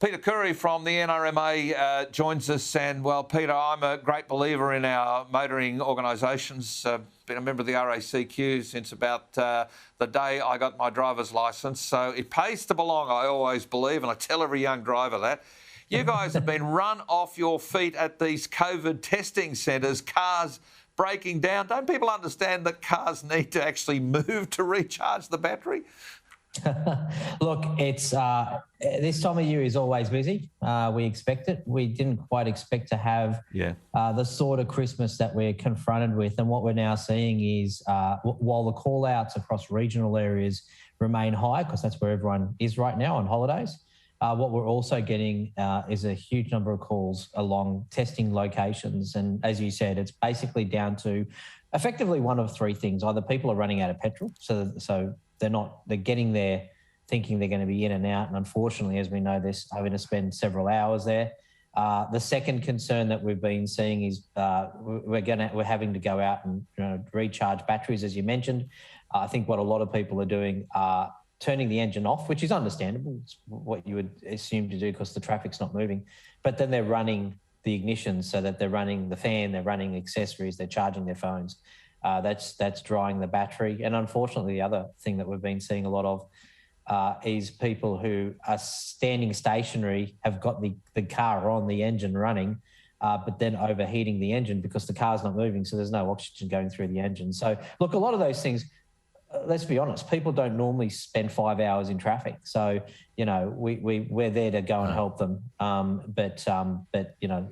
Peter Khoury from the NRMA joins us. And, well, Peter, I'm a great believer in our motoring organisations. Been a member of the RACQ since about the day I got my driver's licence. So it pays to belong, I always believe, and I tell every young driver that. You guys have been run off your feet at these COVID testing centres, cars breaking down. Don't people understand that cars need to actually move to recharge the battery? Look, it's this time of year is always busy. We expect it. We didn't quite expect to have the sort of Christmas that we're confronted with. And what we're now seeing is while the call-outs across regional areas remain high, because that's where everyone is right now on holidays, what we're also getting is a huge number of calls along testing locations. And as you said, it's basically down to effectively one of three things. Either people are running out of petrol, so they're getting there thinking they're going to be in and out. And unfortunately, as we know, they're having to spend several hours there. The second concern that we've been seeing is we're having to go out and recharge batteries, as you mentioned. I think what a lot of people are doing are turning the engine off, which is understandable. It's what you would assume to do because the traffic's not moving. But then they're running the ignition so that they're running the fan, they're running accessories, they're charging their phones. That's drying the battery. And unfortunately, the other thing that we've been seeing a lot of is people who are standing stationary, have got the car on, the engine running, but then overheating the engine because the car's not moving, so there's no oxygen going through the engine. So, look, a lot of those things, let's be honest, people don't normally spend 5 hours in traffic. So, we're there to go and help them. But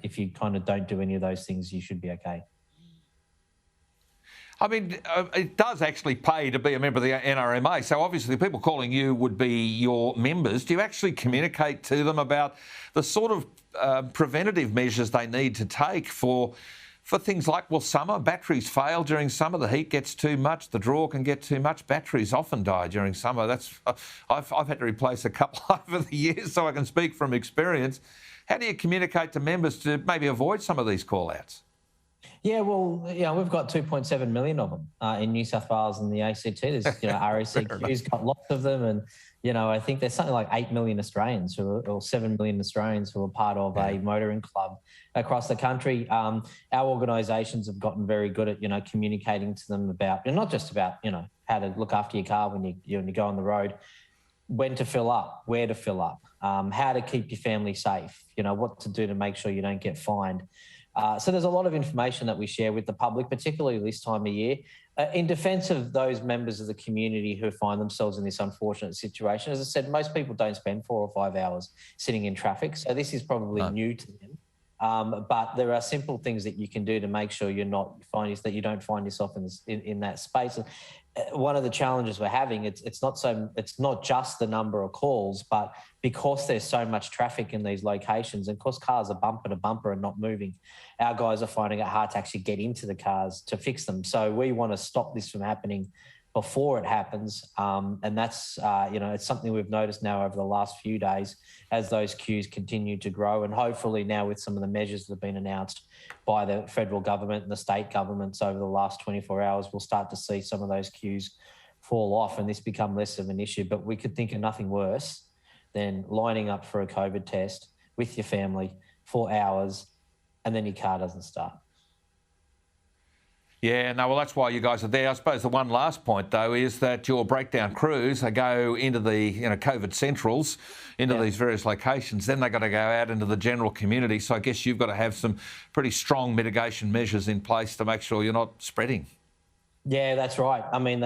if you kind of don't do any of those things, you should be okay. I mean, it does actually pay to be a member of the NRMA. So obviously the people calling you would be your members. Do you actually communicate to them about the sort of preventative measures they need to take for things like, well, summer, batteries fail during summer, the heat gets too much, the draw can get too much, batteries often die during summer. I've had to replace a couple over the years, so I can speak from experience. How do you communicate to members to maybe avoid some of these call-outs? Yeah, well, we've got 2.7 million of them in New South Wales and the ACT. There's, RACQ's got lots of them. And, I think there's something like 8 million Australians or 7 million Australians who are part of a motoring club across the country. Our organisations have gotten very good at, communicating to them about, and not just about, how to look after your car when you go on the road, when to fill up, where to fill up, how to keep your family safe, what to do to make sure you don't get fined. So there's a lot of information that we share with the public, particularly this time of year, in defence of those members of the community who find themselves in this unfortunate situation. As I said, most people don't spend 4 or 5 hours sitting in traffic, so this is probably new to them. But there are simple things that you can do to make sure you don't find yourself in that space. One of the challenges we're having, it's not just the number of calls, but because there's so much traffic in these locations, and because cars are bumper to bumper and not moving, our guys are finding it hard to actually get into the cars to fix them. So we want to stop this from happening before it happens, and that's it's something we've noticed now over the last few days as those queues continue to grow, and hopefully now with some of the measures that have been announced by the federal government and the state governments over the last 24 hours, we'll start to see some of those queues fall off and this become less of an issue. But we could think of nothing worse than lining up for a COVID test with your family for hours and then your car doesn't start. Yeah, no, well, that's why you guys are there. I suppose the one last point, though, is that your breakdown crews, they go into the COVID centrals, into these various locations. Then they've got to go out into the general community. So I guess you've got to have some pretty strong mitigation measures in place to make sure you're not spreading. Yeah, that's right. I mean,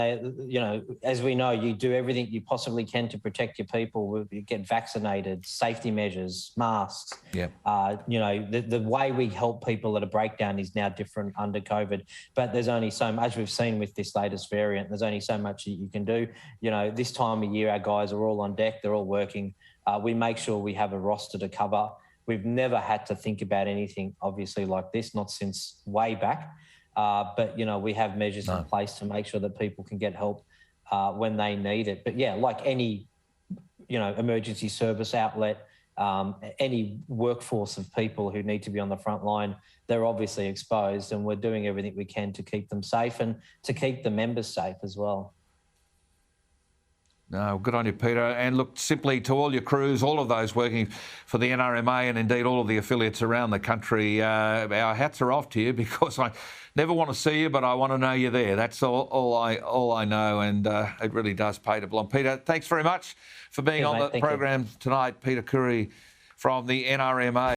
as we know, you do everything you possibly can to protect your people. You get vaccinated, safety measures, masks. Yeah. The way we help people at a breakdown is now different under COVID. But there's only so much, as we've seen with this latest variant, there's only so much that you can do. This time of year, our guys are all on deck. They're all working. We make sure we have a roster to cover. We've never had to think about anything, obviously, like this, not since way back. But, we have measures in place to make sure that people can get help when they need it. But, yeah, like any, emergency service outlet, any workforce of people who need to be on the front line, they're obviously exposed, and we're doing everything we can to keep them safe and to keep the members safe as well. No, good on you, Peter. And look, simply to all your crews, all of those working for the NRMA and indeed all of the affiliates around the country, our hats are off to you, because I never want to see you, but I want to know you're there. That's all I know, and it really does pay to belong. Peter, thanks very much for being on the program tonight. Peter Khoury from the NRMA.